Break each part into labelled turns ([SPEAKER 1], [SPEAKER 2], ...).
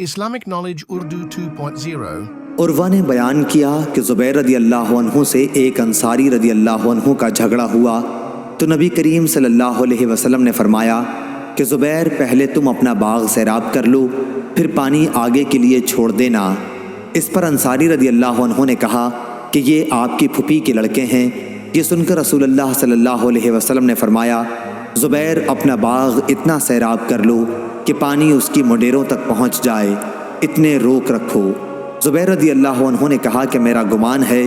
[SPEAKER 1] Islamic Knowledge Urdu 2.0
[SPEAKER 2] عروہ نے بیان کیا کہ زبیر رضی اللہ عنہ سے ایک انصاری رضی اللہ عنہ کا جھگڑا ہوا تو نبی کریم صلی اللہ علیہ وسلم نے فرمایا کہ زبیر پہلے تم اپنا باغ سیراب کر لو، پھر پانی آگے کے لیے چھوڑ دینا۔ اس پر انصاری رضی اللہ عنہ نے کہا کہ یہ آپ کی پھوپھی کے لڑکے ہیں۔ یہ سن کر رسول اللہ صلی اللہ علیہ وسلم نے فرمایا زبیر اپنا باغ اتنا سیراب کر لو کہ پانی اس کی منڈیروں تک پہنچ جائے، اتنے روک رکھو۔ زبیر رضی اللہ عنہ نے کہا کہ میرا گمان ہے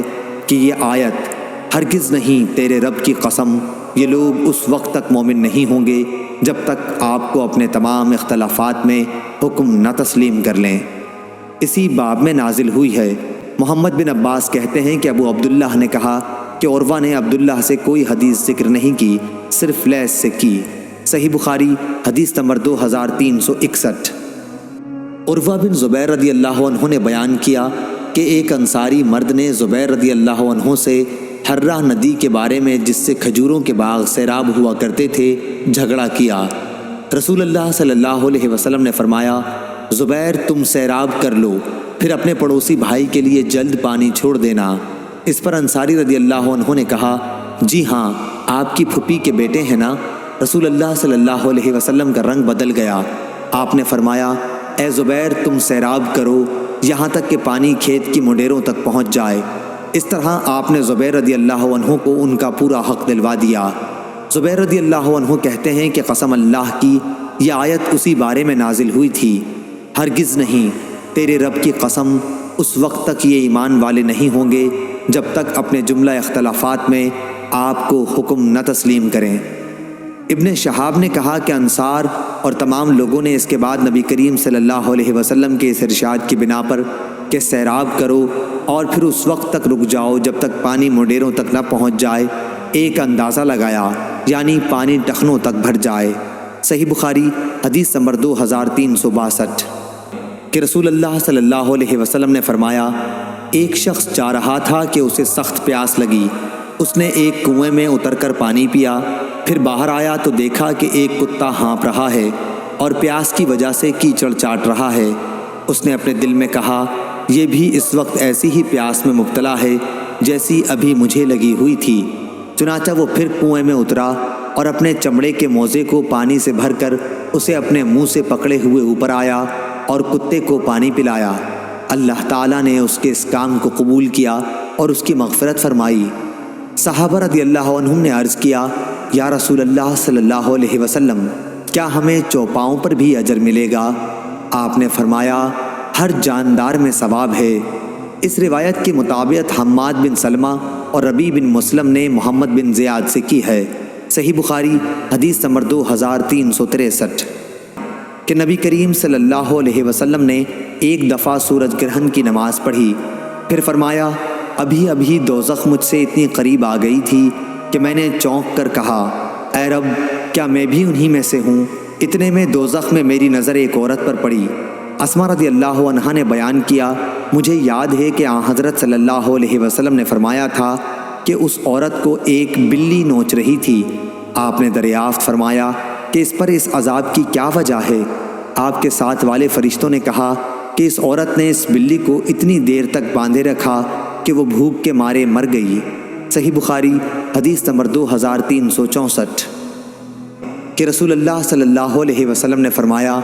[SPEAKER 2] کہ یہ آیت ہرگز نہیں، تیرے رب کی قسم یہ لوگ اس وقت تک مومن نہیں ہوں گے جب تک آپ کو اپنے تمام اختلافات میں حکم نہ تسلیم کر لیں۔ اسی باب میں نازل ہوئی ہے۔ محمد بن عباس کہتے ہیں کہ ابو عبداللہ نے کہا کہ عروہ نے عبداللہ سے کوئی حدیث ذکر نہیں کی، صرف لیث سے کی۔ صحیح بخاری حدیث نمبر 2361۔ عروہ بن زبیر رضی اللہ عنہ نے بیان کیا کہ ایک انصاری مرد نے زبیر رضی اللہ عنہ سے حرہ ندی کے بارے میں، جس سے کھجوروں کے باغ سیراب ہوا کرتے تھے، جھگڑا کیا۔ رسول اللہ صلی اللہ علیہ وسلم نے فرمایا زبیر تم سیراب کر لو، پھر اپنے پڑوسی بھائی کے لیے جلد پانی چھوڑ دینا۔ اس پر انصاری رضی اللہ عنہ نے کہا جی ہاں، آپ کی پھوپھی کے بیٹے ہیں نا؟ رسول اللہ صلی اللہ علیہ وسلم کا رنگ بدل گیا۔ آپ نے فرمایا اے زبیر تم سیراب کرو یہاں تک کہ پانی کھیت کی منڈیروں تک پہنچ جائے۔ اس طرح آپ نے زبیر رضی اللہ عنہ کو ان کا پورا حق دلوا دیا۔ زبیر رضی اللہ عنہ کہتے ہیں کہ قسم اللہ کی یہ آیت اسی بارے میں نازل ہوئی تھی، ہرگز نہیں، تیرے رب کی قسم اس وقت تک یہ ایمان والے نہیں ہوں گے جب تک اپنے جملہ اختلافات میں آپ کو حکم نہ تسلیم کریں۔ ابن شہاب نے کہا کہ انصار اور تمام لوگوں نے اس کے بعد نبی کریم صلی اللہ علیہ وسلم کے اس ارشاد کی بنا پر کہ سیراب کرو اور پھر اس وقت تک رک جاؤ جب تک پانی منڈیروں تک نہ پہنچ جائے، ایک اندازہ لگایا، یعنی پانی ٹخنوں تک بھر جائے۔ صحیح بخاری حدیث نمبر 2362 کہ رسول اللہ صلی اللہ علیہ وسلم نے فرمایا ایک شخص جا رہا تھا کہ اسے سخت پیاس لگی، اس نے ایک کنویں میں اتر کر پانی پیا، پھر باہر آیا تو دیکھا کہ ایک کتا ہانپ رہا ہے اور پیاس کی وجہ سے کیچڑ چاٹ رہا ہے۔ اس نے اپنے دل میں کہا یہ بھی اس وقت ایسی ہی پیاس میں مبتلا ہے جیسی ابھی مجھے لگی ہوئی تھی۔ چنانچہ وہ پھر کنویں میں اترا اور اپنے چمڑے کے موزے کو پانی سے بھر کر اسے اپنے منہ سے پکڑے ہوئے اوپر آیا اور کتے کو پانی پلایا۔ اللہ تعالیٰ نے اس کے اس کام کو قبول کیا اور اس کی مغفرت فرمائی۔ صحابہ رضی اللہ عنہم نے عرض کیا یا رسول اللہ صلی اللہ علیہ وسلم کیا ہمیں چوپاؤں پر بھی اجر ملے گا؟ آپ نے فرمایا ہر جاندار میں ثواب ہے۔ اس روایت کی مطابقت حماد بن سلمہ اور ربیع بن مسلم نے محمد بن زیاد سے کی ہے۔ صحیح بخاری حدیث نمبر 2363 کہ نبی کریم صلی اللہ علیہ وسلم نے ایک دفعہ سورج گرہن کی نماز پڑھی، پھر فرمایا ابھی ابھی دوزخ مجھ سے اتنی قریب آ گئی تھی کہ میں نے چونک کر کہا اے رب کیا میں بھی انہی میں سے ہوں؟ اتنے میں دوزخ میں میری نظر ایک عورت پر پڑی۔ اسما رضی اللہ عنہا نے بیان کیا مجھے یاد ہے کہ آن حضرت صلی اللہ علیہ وسلم نے فرمایا تھا کہ اس عورت کو ایک بلی نوچ رہی تھی۔ آپ نے دریافت فرمایا کہ اس پر اس عذاب کی کیا وجہ ہے؟ آپ کے ساتھ والے فرشتوں نے کہا کہ اس عورت نے اس بلی کو اتنی دیر تک باندھے رکھا کہ وہ بھوک کے مارے مر گئی۔ صحیح بخاری حدیث نمبر 2364 کہ رسول اللہ صلی اللہ علیہ وسلم نے فرمایا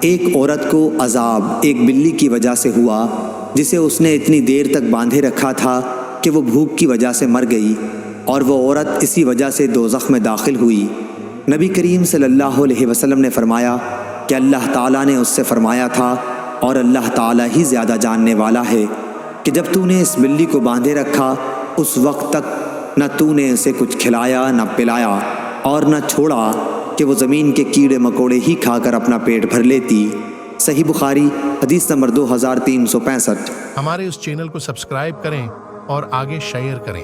[SPEAKER 2] ایک عورت کو عذاب ایک بلی کی وجہ سے ہوا جسے اس نے اتنی دیر تک باندھے رکھا تھا کہ وہ بھوک کی وجہ سے مر گئی، اور وہ عورت اسی وجہ سے دوزخ میں داخل ہوئی۔ نبی کریم صلی اللہ علیہ وسلم نے فرمایا کہ اللہ تعالیٰ نے اس سے فرمایا تھا اور اللہ تعالیٰ ہی زیادہ جاننے والا ہے کہ جب تو نے اس بلی کو باندھے رکھا اس وقت تک نہ تو نے اسے کچھ کھلایا نہ پلایا اور نہ چھوڑا کہ وہ زمین کے کیڑے مکوڑے ہی کھا کر اپنا پیٹ بھر لیتی۔ صحیح بخاری حدیث نمبر 2365۔
[SPEAKER 1] ہمارے اس چینل کو سبسکرائب کریں اور آگے شیئر کریں۔